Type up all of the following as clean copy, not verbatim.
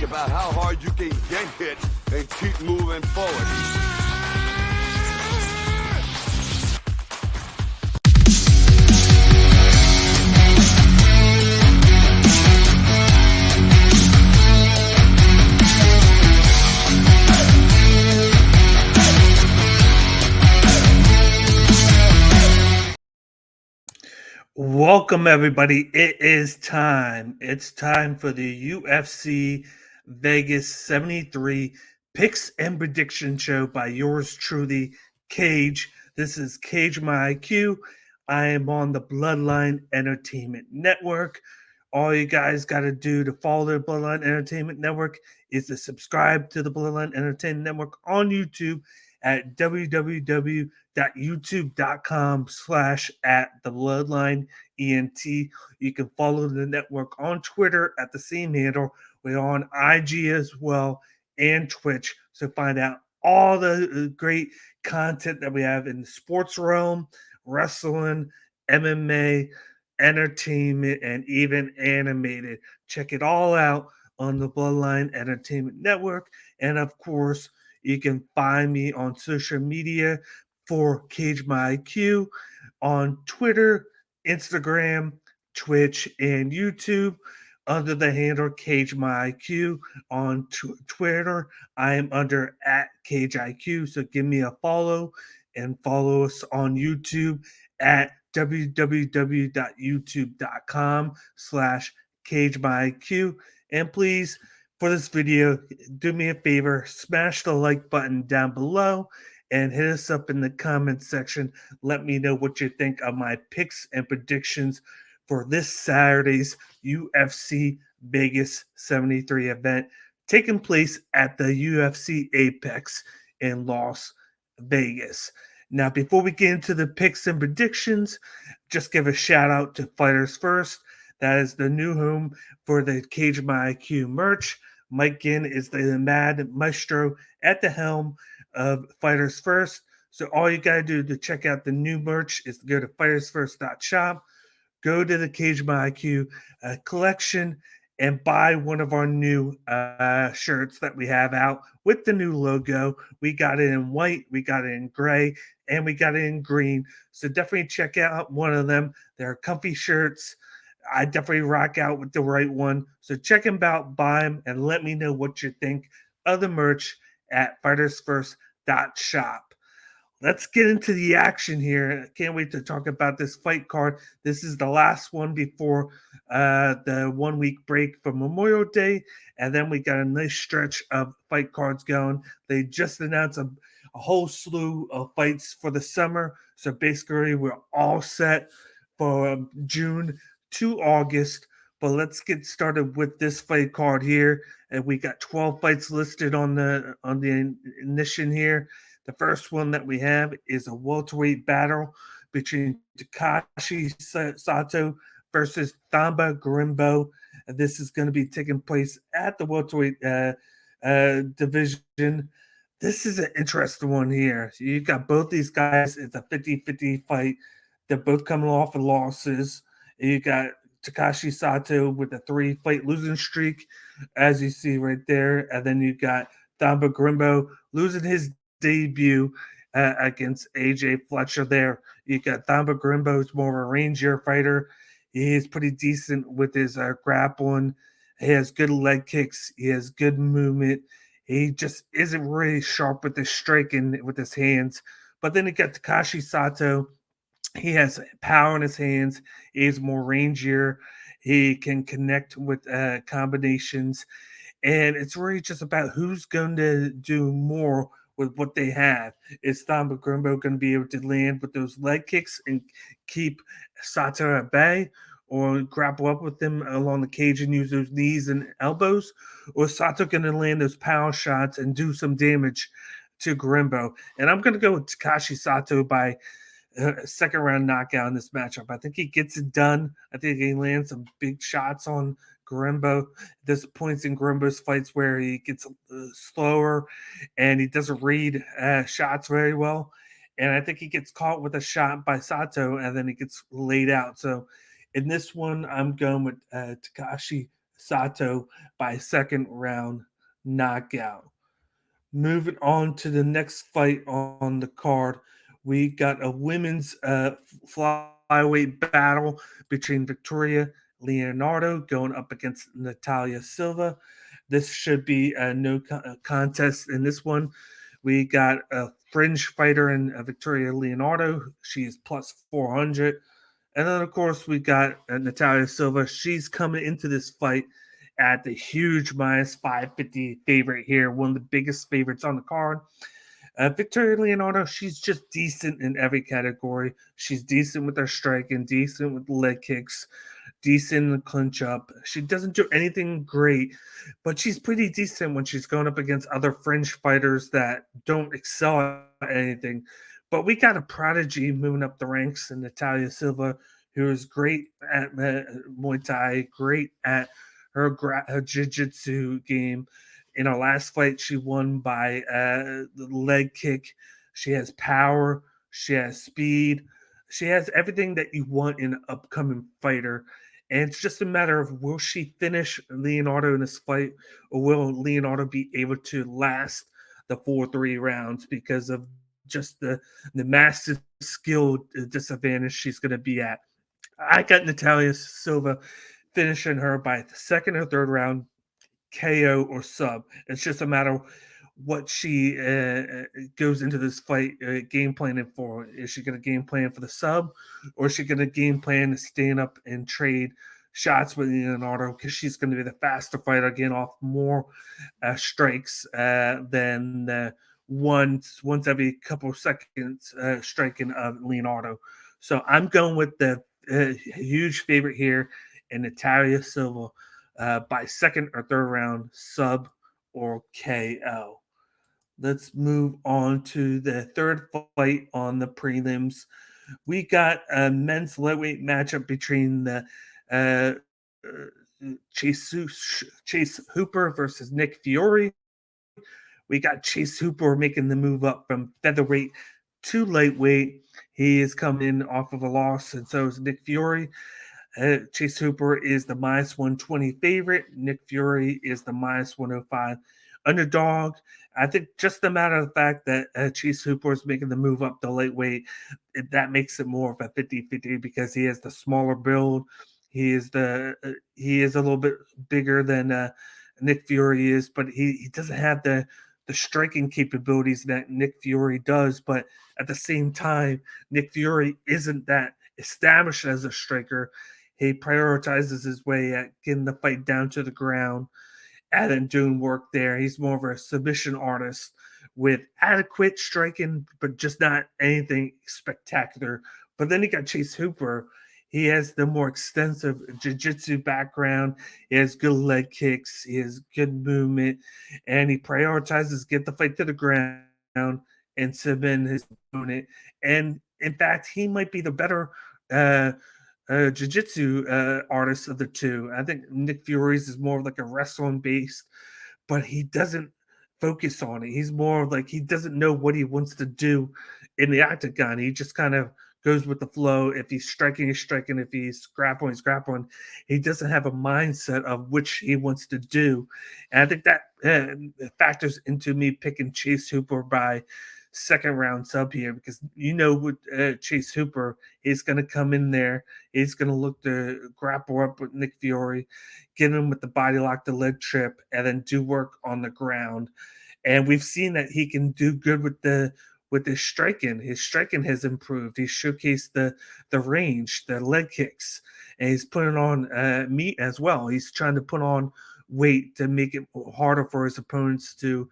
about how hard you can get hit and keep moving forward. Welcome, everybody. It is time. It's time for the UFC Vegas 73 Picks and Prediction Show by yours truly, Cage. This is Cage My IQ. I am on the Bloodline Entertainment Network. All you guys got to do to follow the Bloodline Entertainment Network is to subscribe to the Bloodline Entertainment Network on YouTube at www.youtube.com/@thebloodlineent. You can follow the network on Twitter at the same handle. We're on IG as well and Twitch. So find out all the great content that we have in the sports realm, wrestling, MMA, entertainment, and even animated. Check it all out on the Bloodline Entertainment Network. And of course, you can find me on social media for Cage My IQ on Twitter, Instagram, Twitch, and YouTube under the handle Cage My IQ. On Twitter, I am under @Cage IQ. So give me a follow and follow us on YouTube at www.youtube.com/CageMyIQ. And please, for this video, do me a favor, smash the like button down below and hit us up in the comment section. Let me know what you think of my picks and predictions for this Saturday's UFC Vegas 73 event taking place at the UFC Apex in Las Vegas. Now, before we get into the picks and predictions, just give a shout out to Fighters First. That is the new home for the Cage My IQ merch. Mike Ginn is the mad maestro at the helm of Fighters First. So all you got to do to check out the new merch is to go to fightersfirst.shop, go to the Cage My IQ collection, and buy one of our new shirts that we have out with the new logo. We got it in white, we got it in gray, and we got it in green. So definitely check out one of them. They're comfy shirts. I definitely rock out with the right one. So check them out, buy them, and let me know what you think of the merch at fightersfirst.shop. Let's get into the action here. I can't wait to talk about this fight card. This is the last one before the 1 week break for Memorial Day. And then we got a nice stretch of fight cards going. They just announced a whole slew of fights for the summer. So basically, we're all set for June to August. But let's get started with this fight card here. And we got 12 fights listed on the ignition here. The first one that we have is a welterweight battle between Takashi Sato versus Thamba Grimbo. This is going to be taking place at the welterweight division. This is an interesting one here. You got both these guys. It's a 50-50 fight. They're both coming off of losses. You got Takashi Sato with a 3-fight losing streak, as you see right there. And then you got Thamba Grimbo losing his debut against AJ Fletcher there. You got Thamba Grimbo, who's more of a rangier fighter. He is pretty decent with his grappling. He has good leg kicks. He has good movement. He just isn't really sharp with his striking with his hands. But then you got Takashi Sato. He has power in his hands. He's more rangier. He can connect with combinations. And it's really just about who's going to do more with what they have. Is Thamba Grimbo going to be able to land with those leg kicks and keep Sato at bay, or grapple up with him along the cage and use those knees and elbows? Or is Sato going to land those power shots and do some damage to Grimbo? And I'm going to go with Takashi Sato by second round knockout in this matchup. I think he gets it done. I think he lands some big shots on Grimbo. There's points in Grimbo's fights where he gets slower and he doesn't read shots very well. And I think he gets caught with a shot by Sato and then he gets laid out. So in this one, I'm going with Takashi Sato by second round knockout. Moving on to the next fight on the card, we got a women's flyweight battle between Victoria Leonardo going up against Natalia Silva. This should be a no contest in this one. We got a fringe fighter in Victoria Leonardo. She is plus 400. And then, of course, we got Natalia Silva. She's coming into this fight at the huge minus 550 favorite here, one of the biggest favorites on the card. Victoria Leonardo, she's just decent in every category. She's decent with her striking, decent with leg kicks, decent in the clinch up. She doesn't do anything great, but she's pretty decent when she's going up against other fringe fighters that don't excel at anything. But we got a prodigy moving up the ranks in Natalia Silva, who is great at Muay Thai, great at her jiu-jitsu game. In her last fight, she won by the leg kick. She has power. She has speed. She has everything that you want in an upcoming fighter. And it's just a matter of will she finish Leonardo in this fight, or will Leonardo be able to last the 4-3 rounds because of just the massive skill disadvantage she's going to be at. I got Natalia Silva finishing her by the second or third round KO or sub. It's just a matter of what she goes into this fight game planning for. Is she going to game plan for the sub, or is she going to game plan to stand up and trade shots with Leonardo because she's going to be the faster fighter, getting off more strikes than once every couple of seconds striking of Leonardo. So I'm going with the huge favorite here in Natalia Silva by second or third round sub or KO. Let's move on to the third fight on the prelims. We got a men's lightweight matchup between the Chase Hooper versus Nick Fiore. We got Chase Hooper making the move up from featherweight to lightweight. He is coming in off of a loss, and so is Nick Fiore. Chase Hooper is the minus 120 favorite. Nick Fury is the minus 105 underdog. I think just the matter of the fact that Chase Hooper is making the move up to lightweight, that makes it more of a 50-50 because he has the smaller build. He is a little bit bigger than Nick Fury is, but he doesn't have the striking capabilities that Nick Fury does. But at the same time, Nick Fury isn't that established as a striker. He prioritizes his way at getting the fight down to the ground and then doing work there. He's more of a submission artist with adequate striking, but just not anything spectacular. But then you got Chase Hooper. He has the more extensive jiu-jitsu background. He has good leg kicks. He has good movement. And he prioritizes get the fight to the ground and submit his opponent. And in fact, he might be the better jiu-jitsu artist of the two. I think Nick Fury's is more like a wrestling based, but he doesn't focus on it. He's more like he doesn't know what he wants to do in the octagon. He just kind of goes with the flow. If he's striking, he's striking. If he's grappling, he's grappling. He doesn't have a mindset of which he wants to do. And I think that factors into me picking Chase Hooper by second round sub here because with Chase Hooper, he's going to come in there. He's going to look to grapple up with Nick Fury, get him with the body lock, the leg trip, and then do work on the ground. And we've seen that he can do good with his striking. His striking has improved. He's showcased the range, the leg kicks, and he's putting on meat as well. He's trying to put on weight to make it harder for his opponents to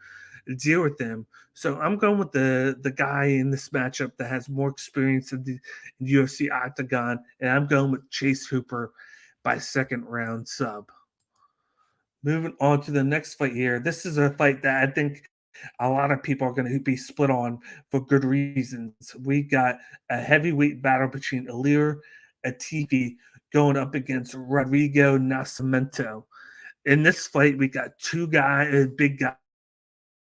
deal with them. So I'm going with the guy in this matchup that has more experience in the UFC octagon, and I'm going with Chase Hooper by second round sub. Moving on to the next fight here. This is a fight that I think a lot of people are going to be split on for good reasons. We got a heavyweight battle between Ilir Atifi going up against Rodrigo Nascimento. In this fight, we got two big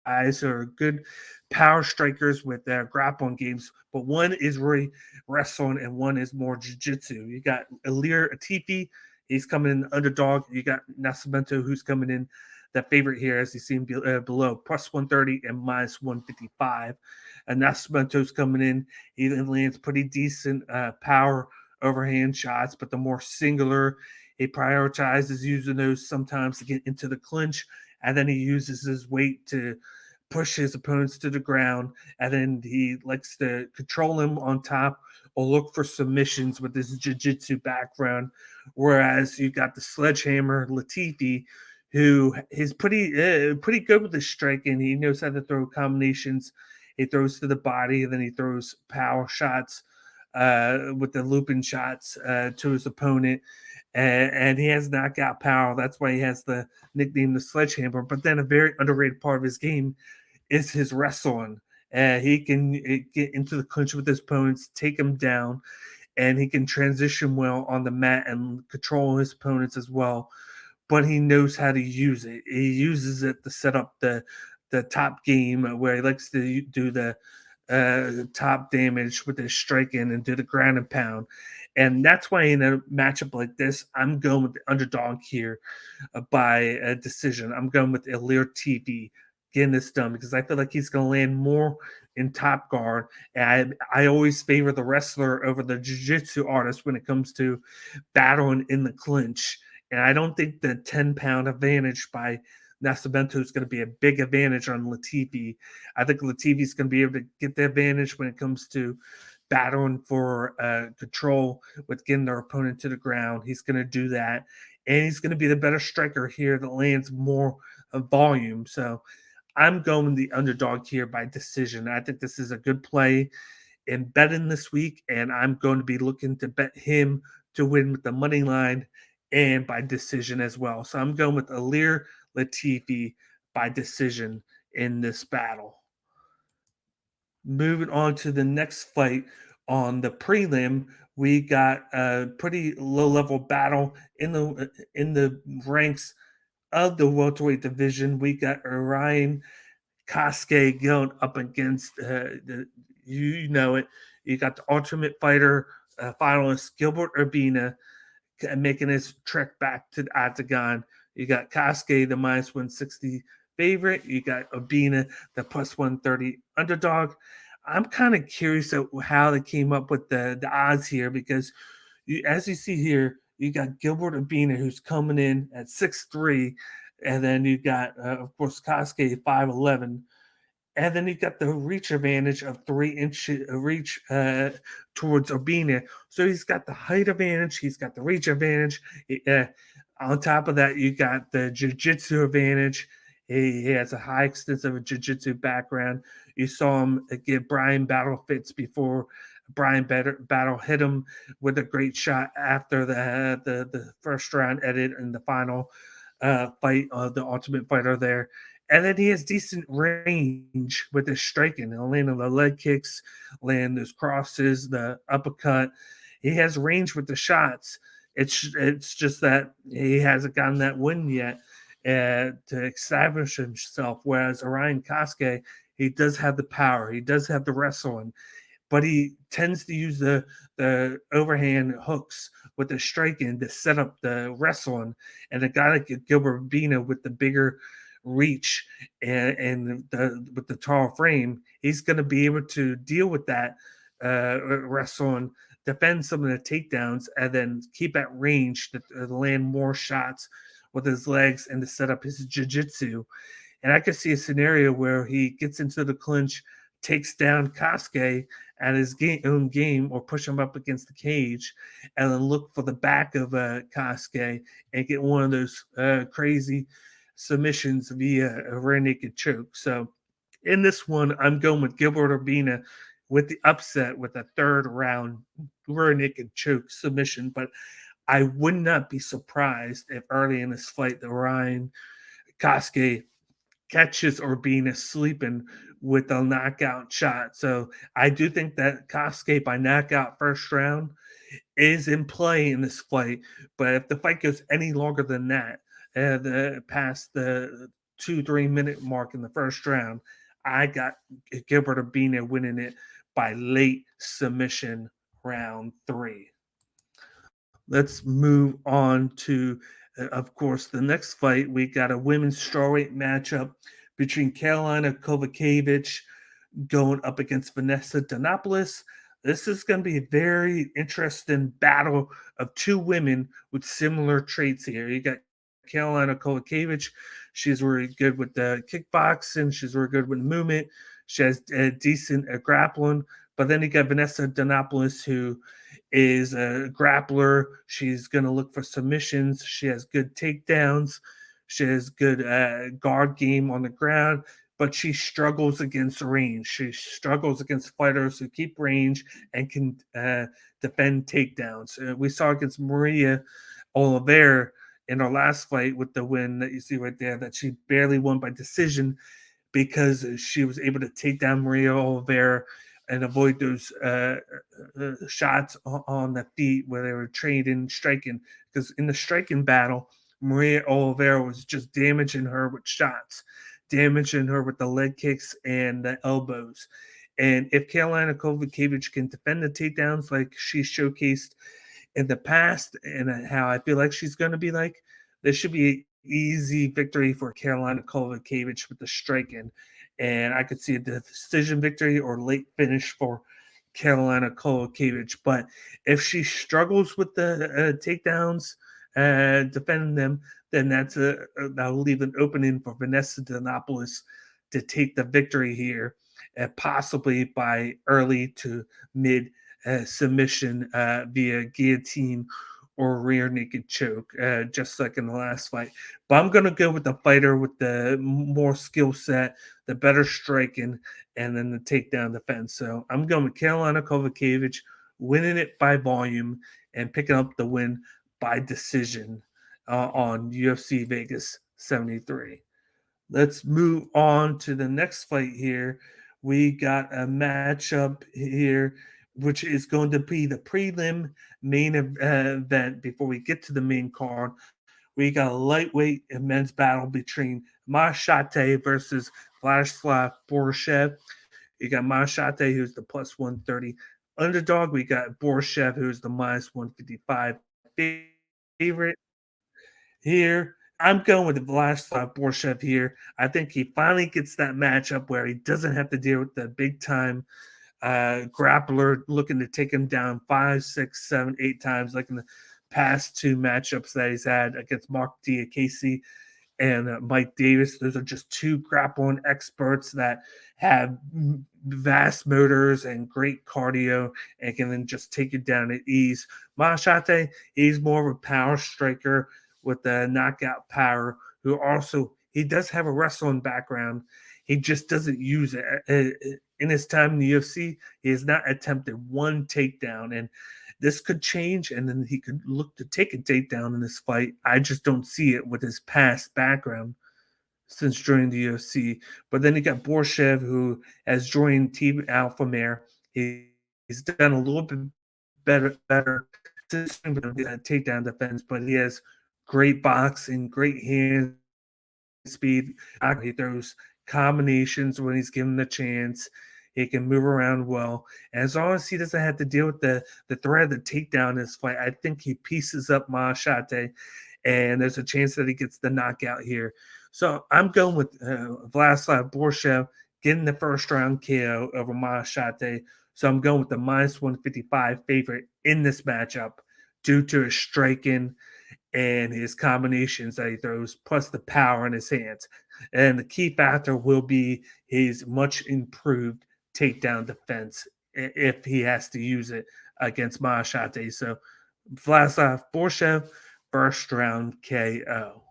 guys who are good power strikers with their grappling games, but one is really wrestling and one is more jiu-jitsu. You got Ilir Atifi. He's coming in underdog. You got Nascimento, who's coming in the favorite here, as you see him below, plus 130 and minus 155. And Nascimento's coming in. He lands pretty decent power overhand shots, but the more singular, he prioritizes using those sometimes to get into the clinch, and then he uses his weight to push his opponents to the ground, and then he likes to control them on top or look for submissions with his jiu-jitsu background. Whereas you got the sledgehammer Latifi, who is pretty good with his striking. He knows how to throw combinations. He throws to the body, and then he throws power shots with the looping shots to his opponent. And he has knockout power. That's why he has the nickname the Sledgehammer. But then a very underrated part of his game is his wrestling. He can get into the clinch with his opponents, take them down, and he can transition well on the mat and control his opponents as well. But he knows how to use it. He uses it to set up the top game, where he likes to do the top damage with his striking and do the ground and pound. And that's why in a matchup like this, I'm going with the underdog here by a decision. I'm going with Ilir TV getting this done because I feel like he's going to land more in top guard. And I always favor the wrestler over the jiu-jitsu artist when it comes to battling in the clinch. And I don't think the 10-pound advantage by Nascimento is going to be a big advantage on Latifi. I think Latifi is going to be able to get the advantage when it comes to battling for control with getting their opponent to the ground. He's going to do that. And he's going to be the better striker here that lands more volume. So I'm going the underdog here by decision. I think this is a good play in betting this week, and I'm going to be looking to bet him to win with the money line and by decision as well. So I'm going with Ilir Latifi by decision in this battle. Moving on to the next fight on the prelim, we got a pretty low-level battle in the ranks of the welterweight division. We got Orion Kosuke going up against you know it. You got the Ultimate Fighter finalist Gilbert Urbina making his trek back to the octagon. You got Kosuke, the minus 160 favorite. You got Urbina, the plus 130 underdog. I'm kind of curious of how they came up with the odds here because, as you see here, you got Gilbert Urbina, who's coming in at 6'3", and then you got, of course, Kosuke 5'11", and then you got the reach advantage of 3-inch reach towards Urbina. So he's got the height advantage, he's got the reach advantage. On top of that, you got the jiu-jitsu advantage. He has a high extensive jiu-jitsu background. You saw him give Brian battle fits before Brian Battle hit him with a great shot after the first round edit and the final fight of the Ultimate Fighter there. And then he has decent range with his striking. He'll land on the leg kicks, land those crosses, the uppercut. He has range with the shots. It's just that he hasn't gotten that win yet to establish himself. Whereas Orion Kosuke, he does have the power. He does have the wrestling, but he tends to use the overhand hooks with the striking to set up the wrestling. And a guy like Gilbert Urbina with the bigger reach and with the tall frame, he's going to be able to deal with that wrestling, defend some of the takedowns, and then keep at range to land more shots with his legs and to set up his jiu-jitsu. And I could see a scenario where he gets into the clinch, takes down Kosuke at his own game, or push him up against the cage, and then look for the back of Kosuke and get one of those crazy submissions via a rear naked choke. So in this one, I'm going with Gilbert Urbina with the upset with a third round rear naked choke submission. But I would not be surprised if early in this fight, the Ryan Kosuke catches Urbina sleeping with a knockout shot. So I do think that Kosuke by knockout first round is in play in this fight. But if the fight goes any longer than that, past the 2-3 minute mark in the first round, I got Gilbert Urbina winning it by late submission round 3. Let's move on to, of course, the next fight. We got a women's strawweight matchup between Carolina Kovacevic going up against Vanessa Donopoulos. This is going to be a very interesting battle of two women with similar traits here. You got Carolina Kovacevic. She's very good with the kickboxing. She's very good with movement. She has a decent grappling. But then you got Vanessa Donopoulos, who is a grappler. She's going to look for submissions. She has good takedowns. She has good guard game on the ground, but she struggles against range. She struggles against fighters who keep range and can defend takedowns. We saw against Maria Oliveira in our last fight with the win that you see right there that she barely won by decision because she was able to take down Maria Oliveira and avoid those shots on the feet where they were trained in striking. Because in the striking battle, Maria Oliveira was just damaging her with shots, damaging her with the leg kicks and the elbows. And if Carolina Kovacevic can defend the takedowns like she showcased in the past and how I feel like she's going to be like, this should be an easy victory for Carolina Kovacevic with the striking. And I could see a decision victory or late finish for Carolina Kovacevic. But if she struggles with the takedowns, defending them, then that'll leave an opening for Vanessa Donopoulos to take the victory here, possibly by early to mid submission via guillotine or rear naked choke, just like in the last fight. But I'm going to go with the fighter with the more skill set, the better striking, and then the takedown defense. So I'm going with Carolina Kovacevic winning it by volume and picking up the win by decision on UFC Vegas 73. Let's move on to the next fight here. We got a matchup here, which is going to be the prelim main event before we get to the main card. We got a lightweight and men's battle between Mashate versus Vladislav Borshev. You got Mashate, who's the plus 130 underdog. We got Borshev, who's the minus 155 favorite here. I'm going with Vladislav Borshev here. I think he finally gets that matchup where he doesn't have to deal with the big time grappler looking to take him down 5, 6, 7, 8 times, like in the past two matchups that he's had against Mark Diakese and Mike Davis. Those are just two grappling experts that have vast motors and great cardio and can then just take you down at ease. Mashate, he's more of a power striker with the knockout power, who also, he does have a wrestling background. He just doesn't use it. In his time in the UFC, he has not attempted one takedown. And this could change, and then he could look to take a takedown in this fight. I just don't see it with his past background since joining the UFC. But then you got Borshev, who has joined Team Alpha Mare. He's done a little bit better since takedown defense, but he has great boxing, great hand speed. He throws combinations when he's given the chance. He can move around well. And as long as he doesn't have to deal with the threat of the takedown in this fight, I think he pieces up Mashate, and there's a chance that he gets the knockout here. So I'm going with Vladislav Borshev getting the first round KO over Mashate. So I'm going with the minus 155 favorite in this matchup due to his striking and his combinations that he throws, plus the power in his hands. And the key factor will be his much improved takedown defense if he has to use it against Mashate. So Vladislav Borshev, first round KO.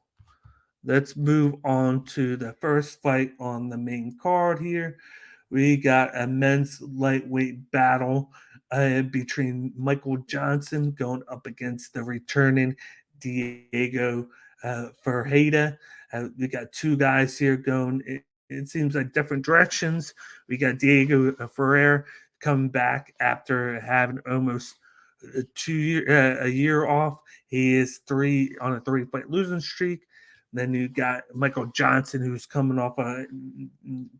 Let's move on to the first fight on the main card here. We got a men's lightweight battle between Michael Johnson going up against the returning Diego Ferreira. We got two guys here going. It seems like different directions. We got Diego Ferreira coming back after having almost a year off. He is on a 3-fight losing streak. Then you got Michael Johnson, who's coming off a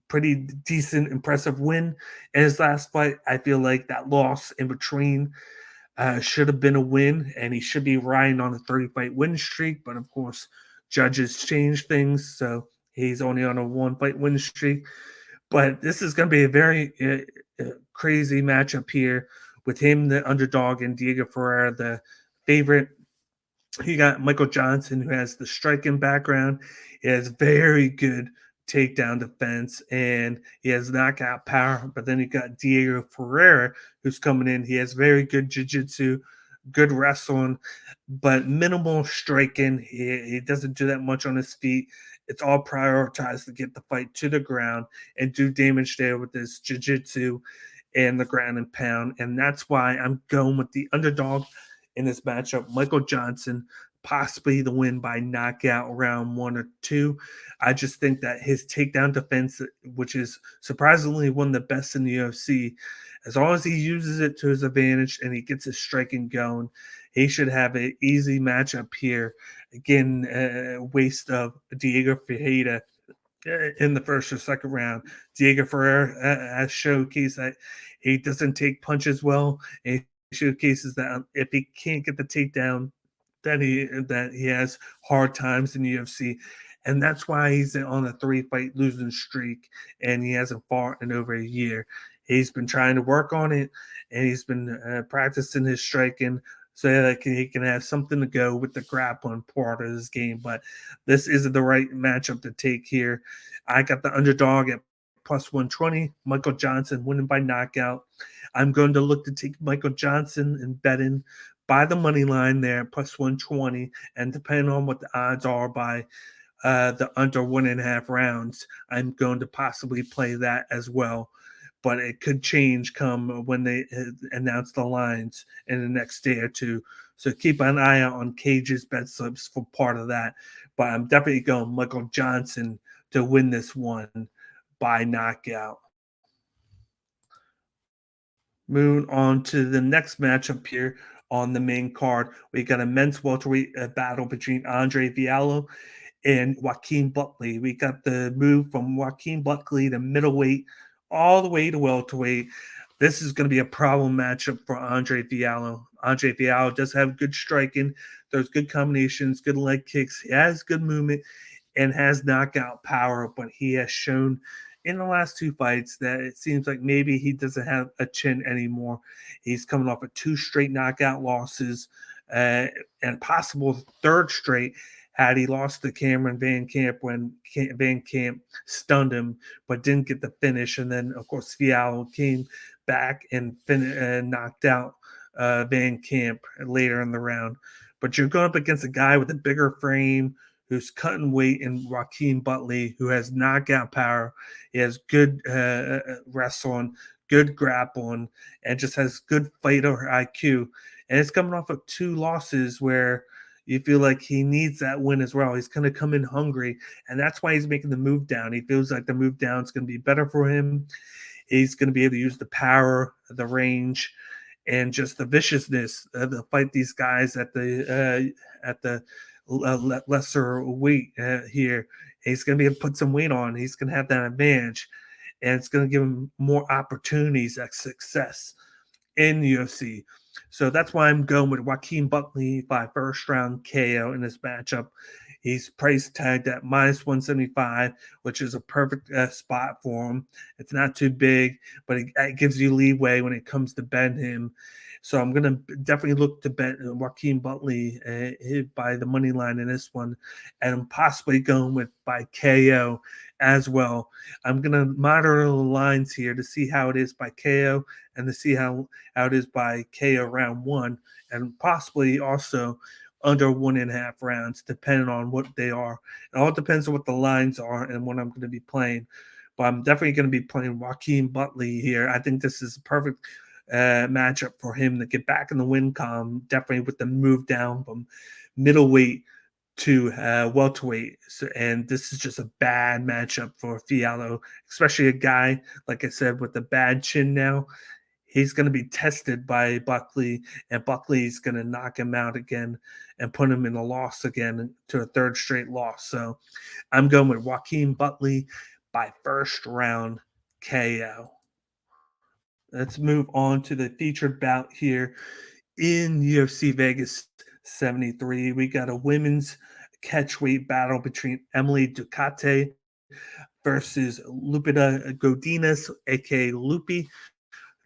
pretty decent, impressive win in his last fight. I feel like that loss in between Should have been a win, and he should be riding on a 30-fight win streak. But of course, judges change things, so he's only on a 1-fight win streak. But this is going to be a very crazy matchup here with him, the underdog, and Diego Ferreira, the favorite. You got Michael Johnson, who has the striking background. He has very good takedown defense, and he has knockout power. But then you got Diego Ferreira, who's coming in. He has very good jiu-jitsu, good wrestling, but minimal striking. He doesn't do that much on his feet. It's all prioritized to get the fight to the ground and do damage there with his jiu-jitsu and the ground and pound. And that's why I'm going with the underdog in this matchup, Michael Johnson, possibly the win by knockout round 1 or 2. I just think that his takedown defense, which is surprisingly one of the best in the UFC, as long as he uses it to his advantage and he gets his striking going, he should have an easy matchup here. Again, waste of Diego Ferreira in the first or second round. Diego Ferreira has showcased that he doesn't take punches well. And he showcases that if he can't get the takedown, that he has hard times in the UFC. And that's why he's on a 3-fight losing streak, and he hasn't fought in over a year. He's been trying to work on it, and he's been practicing his striking so that he can have something to go with the grappling part of his game. But this isn't the right matchup to take here. I got the underdog at plus 120, Michael Johnson winning by knockout. I'm going to look to take Michael Johnson and bet in by the money line there, plus 120. And depending on what the odds are by the under 1.5 rounds, I'm going to possibly play that as well. But it could change come when they announce the lines in the next day or two. So keep an eye out on Cage's bet slips for part of that. But I'm definitely going Michael Johnson to win this one by knockout. Moving on to the next matchup here on the main card, we got a men's welterweight battle between Andre Fialho and Joaquin Buckley. We got the move from Joaquin Buckley to middleweight all the way to welterweight. This is going to be a problem matchup for Andre Fialho. Andre Fialho does have good striking. There's good combinations, good leg kicks. He has good movement and has knockout power, but he has shown in the last 2 fights that it seems like maybe he doesn't have a chin anymore. He's coming off of 2 straight knockout losses and possible 3rd straight had he lost to Cameron Van Camp when Van Camp stunned him but didn't get the finish. And then, of course, Fialho came back and knocked out Van Camp later in the round. But you're going up against a guy with a bigger frame who's cutting weight in Joaquin Buckley, who has knockout power. He has good wrestling, good grappling, and just has good fighter IQ. And it's coming off of 2 losses where you feel like he needs that win as well. He's going to come in hungry, and that's why he's making the move down. He feels like the move down is going to be better for him. He's going to be able to use the power, the range, and just the viciousness to fight these guys at the lesser weight here. He's going to be able to put some weight on. He's going to have that advantage, and it's going to give him more opportunities at success in the UFC. So that's why I'm going with Joaquin Buckley by first round KO in this matchup. He's price tagged at minus 175, which is a perfect spot for him. It's not too big, but it gives you leeway when it comes to betting him. So I'm going to definitely look to bet Joaquin Buckley by the money line in this one, and I'm possibly going with by KO as well. I'm going to monitor the lines here to see how it is by KO and to see how it is by KO round 1, and possibly also under 1.5 rounds, depending on what they are. It all depends on what the lines are and what I'm going to be playing. But I'm definitely going to be playing Joaquin Buckley here. I think this is a perfect matchup for him to get back in the win column, definitely with the move down from middleweight to welterweight. And this is just a bad matchup for Fialho, especially a guy, like I said, with a bad chin now. He's going to be tested by Buckley, and Buckley's going to knock him out again and put him in a loss again to a 3rd straight loss. So I'm going with Joaquin Buckley by first round KO. Let's move on to the featured bout here In UFC Vegas 73, we got a women's catchweight battle between Emily Ducote versus Lupita Godinez, aka Loopy.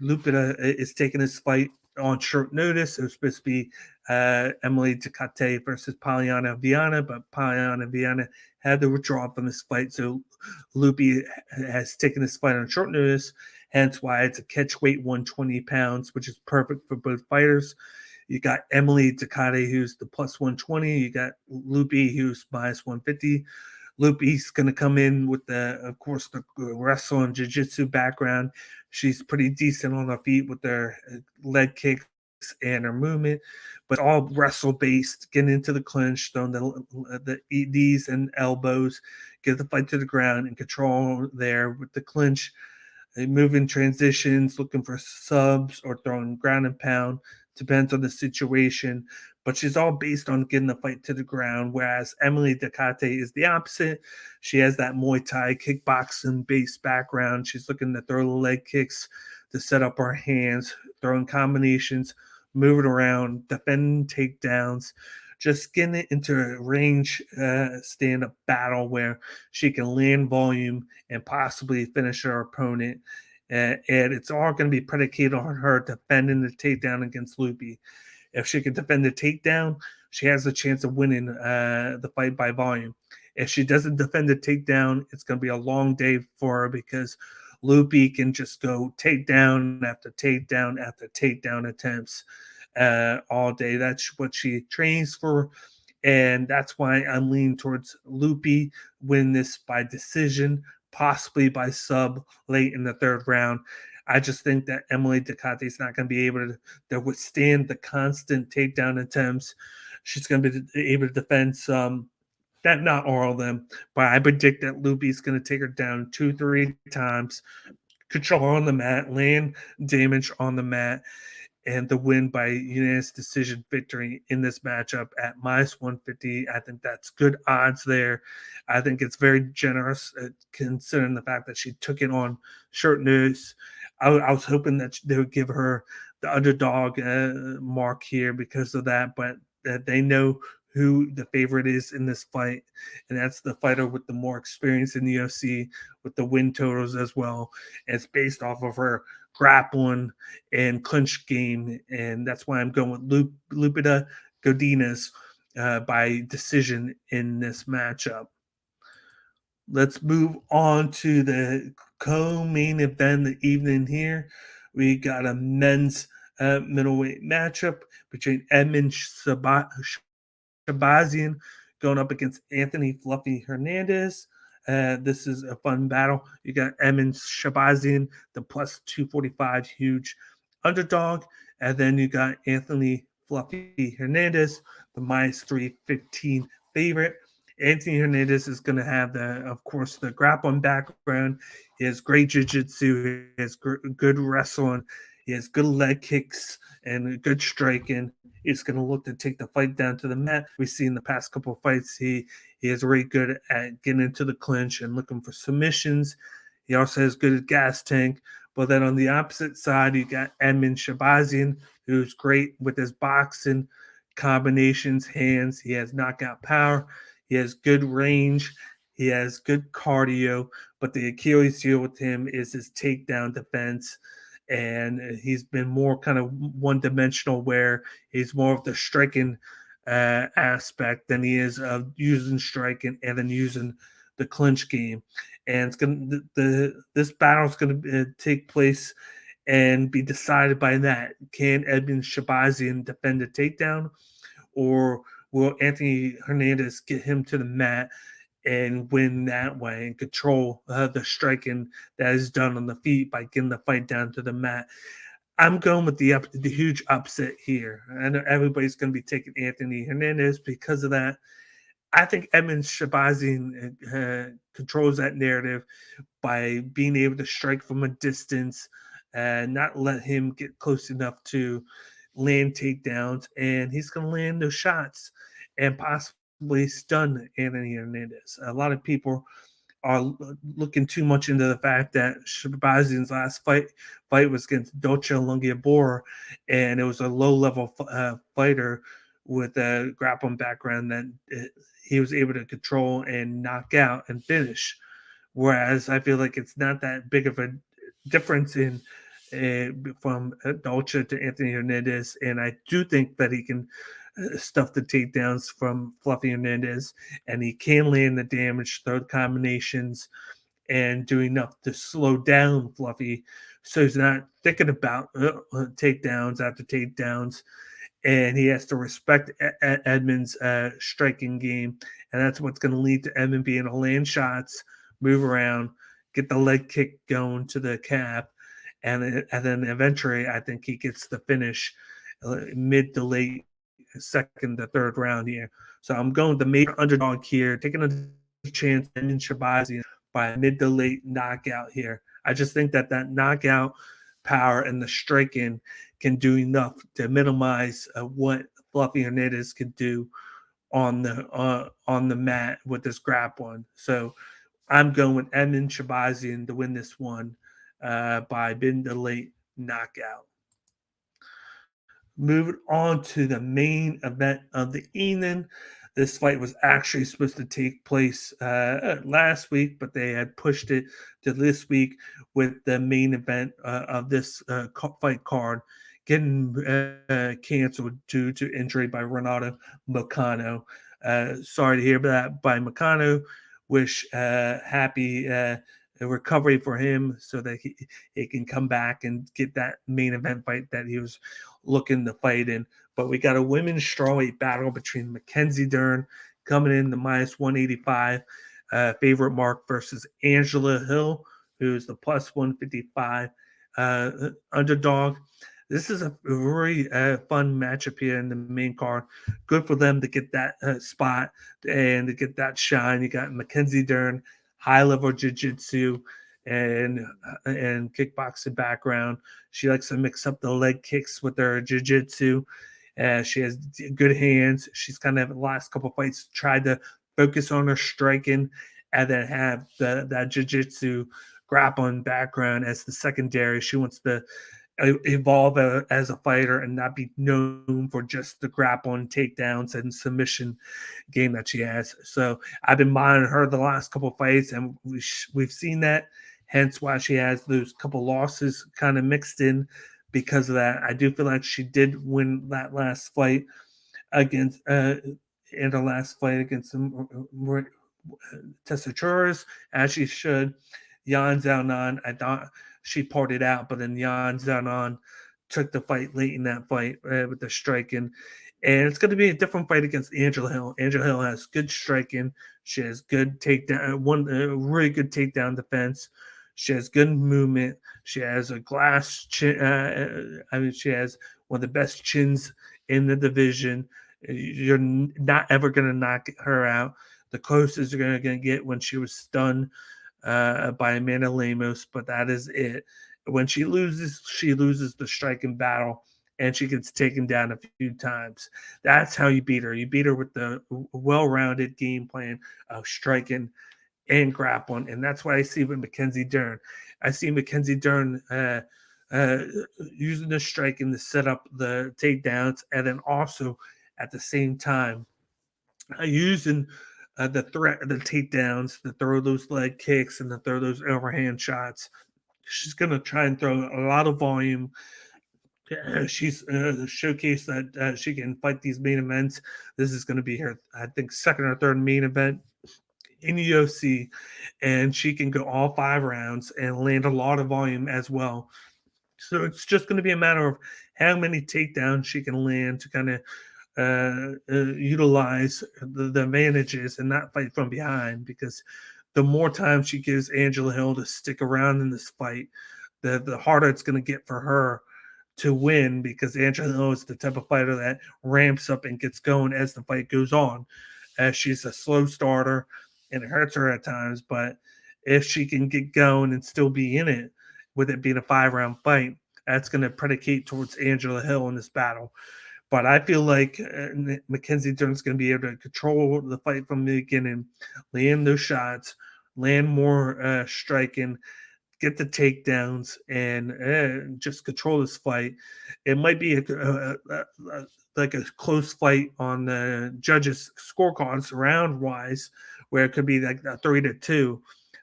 Lupita is taking this fight on short notice. It was supposed to be Emily Ducote versus Polyana Viana, but Polyana Viana had to withdraw from this fight. So Loopy has taken this fight on short notice, hence why it's a catch weight 120 pounds, which is perfect for both fighters. You got Emily Ducote, who's the plus 120. You got Loopy, who's minus 150. Loopy's going to come in with of course, the wrestle and jiu-jitsu background. She's pretty decent on her feet with her leg kicks and her movement, but all wrestle based, getting into the clinch, throwing the knees and elbows, get the fight to the ground and control there with the clinch, moving transitions, looking for subs or throwing ground and pound. Depends on the situation, but she's all based on getting the fight to the ground. Whereas Emily Ducote is the opposite. She has that Muay Thai kickboxing based background. She's looking to throw leg kicks to set up her hands, throwing combinations, moving around, defending takedowns, just getting it into a range stand-up battle where she can land volume and possibly finish her opponent. And it's all going to be predicated on her defending the takedown against Loopy. If she can defend the takedown, she has a chance of winning the fight by volume. If she doesn't defend the takedown, it's going to be a long day for her because Loopy can just go takedown after takedown after takedown attempts all day. That's what she trains for. And that's why I'm leaning towards Loopy win this by decision, possibly by sub late in the third round. I just think that Emily Ducote is not going to be able to withstand the constant takedown attempts. She's going to be able to defend some, not all of them, but I predict that Loopy's going to take her down 2-3 times, control on the mat, land damage on the mat, and the win by unanimous decision victory in this matchup at minus 150. I think that's good odds there. I think it's very generous considering the fact that she took it on short notice. I was hoping that they would give her the underdog mark here because of that, but that they know who the favorite is in this fight, and that's the fighter with the more experience in the UFC with the win totals as well. And it's based off of her grappling and clinch game, and that's why I'm going with Lupita Godinez by decision in this matchup. Let's move on to the co-main event of the evening here. We got a men's middleweight matchup between Edmund Shabazian going up against Anthony Fluffy Hernandez. This is a fun battle. You got Edmund Shabazian, the plus 245 huge underdog. And then you got Anthony Fluffy Hernandez, the minus 315 favorite. Anthony Hernandez is going to have of course, the grappling background. He has great jiu-jitsu. He has good wrestling. He has good leg kicks and good striking. He's going to look to take the fight down to the mat. We've seen the past couple of fights. He is very good at getting into the clinch and looking for submissions. He also has good gas tank. But then on the opposite side, you got Edmund Shabazian, who's great with his boxing combinations, hands. He has knockout power. He has good range. He has good cardio. But the Achilles heel with him is his takedown defense. And he's been more kind of one-dimensional, where he's more of the striking aspect than he is of using striking and then using the clinch game. And it's gonna this battle is going to take place and be decided by that. Can Edmund Shabazian defend a takedown, or will Anthony Hernandez get him to the mat and win that way and control the striking that is done on the feet by getting the fight down to the mat? I'm going with the huge upset here. I know everybody's going to be taking Anthony Hernandez because of that. I think Edmund Shabazian controls that narrative by being able to strike from a distance and not let him get close enough to land takedowns. And he's going to land those shots and possibly stun Anthony Hernandez. A lot of people are looking too much into the fact that Shabazian's last fight was against Dolce Lungiabora, and it was a low-level fighter with a grappling background that he was able to control and knock out and finish. Whereas I feel like it's not that big of a difference in from Dolce to Anthony Hernandez, and I do think that he can stuff the takedowns from Fluffy Hernandez, and he can land the damage, throw the combinations, and do enough to slow down Fluffy, so he's not thinking about takedowns after takedowns, and he has to respect Edmund's striking game, and that's what's going to lead to Edmund being able to land shots, move around, get the leg kick going to the calf, and then eventually I think he gets the finish mid to late second to third round here. So I'm going the major underdog here, taking a chance in Shabazian by mid to late knockout here. I just think that knockout power and the striking can do enough to minimize what Fluffy Hernandez can do on the mat with this grappling. So I'm going with Edmund Shabazian to win this one by mid to late knockout. Moving on to the main event of the evening. This fight was actually supposed to take place last week, but they had pushed it to this week with the main event of this fight card getting canceled due to injury by Renato Moicano. Sorry to hear that by Moicano. Wish happy recovery for him so that he can come back and get that main event fight that he was looking to fight in. But we got a women's strawweight battle between Mackenzie Dern coming in the minus 185 favorite mark versus Angela Hill, who's the plus 155 underdog. This is a very fun matchup here in the main card. Good for them to get that spot and to get that shine. You got Mackenzie Dern, high-level jiu-jitsu and kickboxing background. She likes to mix up the leg kicks with her jiu-jitsu. She has good hands. She's kind of the last couple of fights tried to focus on her striking and then have that jiu-jitsu grappling background as the secondary. She wants to evolve as a fighter and not be known for just the grappling takedowns and submission game that she has. So I've been monitoring her the last couple of fights, and we've seen that. Hence why she has those couple losses kind of mixed in because of that. I do feel like she did win that last fight against in the last fight against Tessitores, as she should. Yan Xiaonan, I thought she parted out, but then Yan Xiaonan took the fight late in that fight with the striking. And it's going to be a different fight against Angela Hill. Angela Hill has good striking. She has good takedown, really good takedown defense. She has good movement. She has a glass chin. She has one of the best chins in the division. You're not ever going to knock her out. The closest you're going to get when she was stunned by Amanda Lemos, but that is it. When she loses the striking battle, and she gets taken down a few times. That's how you beat her. You beat her with the well-rounded game plan of striking and grappling, and that's what I see with Mackenzie Dern. I see Mackenzie Dern using the striking to set up the takedowns, and then also at the same time using the takedowns to throw those leg kicks and to throw those overhand shots. She's going to try and throw a lot of volume. She's showcased that she can fight these main events. This is going to be her, I think, second or third main event in the UFC, and she can go all 5 rounds and land a lot of volume as well. So it's just going to be a matter of how many takedowns she can land to kind of utilize the advantages and not fight from behind, because the more time she gives Angela Hill to stick around in this fight, the harder it's going to get for her to win, because Angela Hill is the type of fighter that ramps up and gets going as the fight goes on. She's a slow starter and it hurts her at times, but if she can get going and still be in it, with it being a 5-round fight, that's going to predicate towards Angela Hill in this battle. But I feel like Mackenzie Dern's going to be able to control the fight from the beginning, land those shots, land more striking, get the takedowns, and just control this fight. It might be like a close fight on the judges' scorecards round wise, where it could be like a 3-2.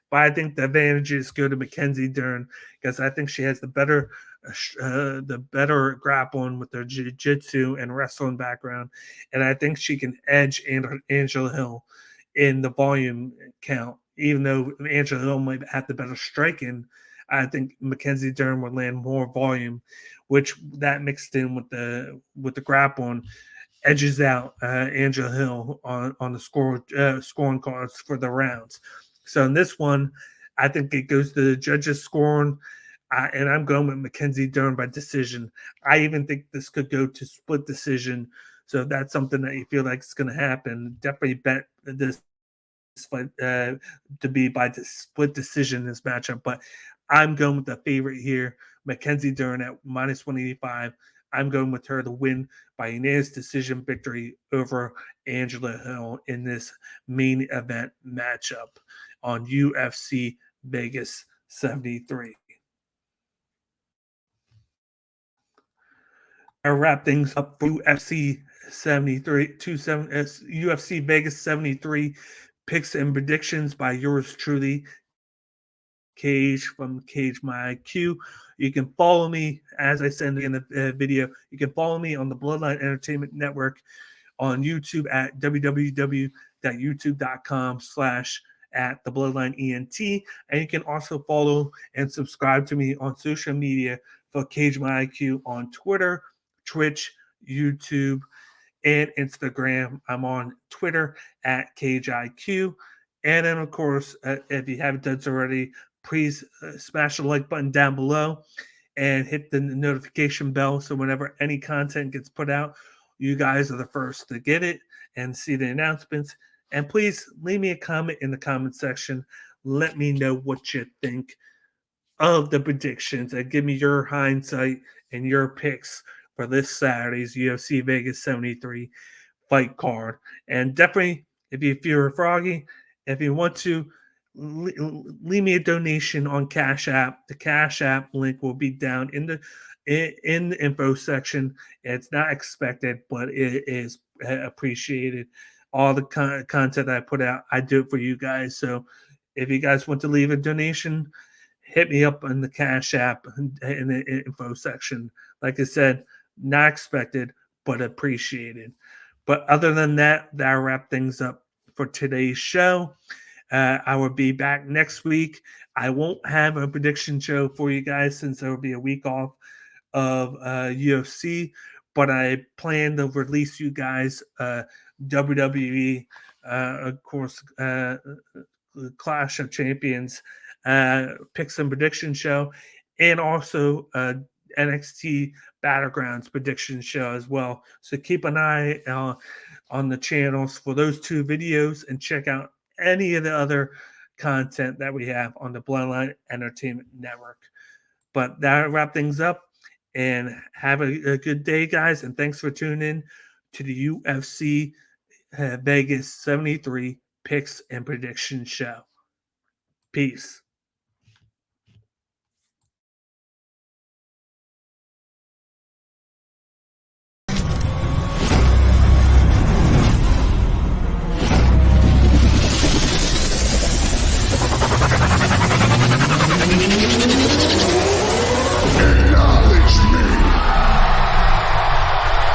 But I think the advantages go to Mackenzie Dern because I think she has the better grappling with her jiu-jitsu and wrestling background, and I think she can edge Angela Hill in the volume count. Even though Angela Hill might have the better striking, I think Mackenzie Dern would land more volume, which that mixed in with the grappling edges out Angela Hill on the scoring cards for the rounds. So in this one, I think it goes to the judges scoring, and I'm going with Mackenzie Dern by decision. I even think this could go to split decision. So if that's something that you feel like is going to happen, definitely bet this fight to be by the split decision in this matchup. But I'm going with the favorite here, Mackenzie Dern at -185. I'm going with her to win by unanimous decision victory over Angela Hill in this main event matchup on UFC Vegas 73. I wrap things up for UFC 73, UFC Vegas 73 picks and predictions by yours truly, Cage from Cage My IQ. You can follow me, as I said in the video, you can follow me on the Bloodline Entertainment Network on YouTube at www.youtube.com/ at the Bloodline ENT. And you can also follow and subscribe to me on social media for Cage My IQ on Twitter, Twitch, YouTube, and Instagram. I'm on Twitter at CageIQ. And then, of course, if you haven't done so already, please smash the like button down below and hit the notification bell so whenever any content gets put out, you guys are the first to get it and see the announcements. And please leave me a comment in the comment section. Let me know what you think of the predictions and give me your hindsight and your picks for this Saturday's UFC Vegas 73 fight card. And definitely, if you're froggy, if you want to, leave me a donation on Cash App. The Cash App link will be down in the info section. It's not expected, but it is appreciated. All the content I put out, I do it for you guys. So if you guys want to leave a donation, hit me up on the Cash App in the info section. Like I said, not expected, but appreciated. But other than that, that'll wrap things up for today's show. I will be back next week. I won't have a prediction show for you guys since there will be a week off of UFC, but I plan to release you guys WWE, of course, Clash of Champions picks and prediction show, and also NXT Battlegrounds prediction show as well. So keep an eye on the channels for those two videos and check out any of the other content that we have on the Bloodline Entertainment Network. But that'll wrap things up. And have a good day, guys. And thanks for tuning in to the UFC Vegas 73 picks and prediction show. Peace.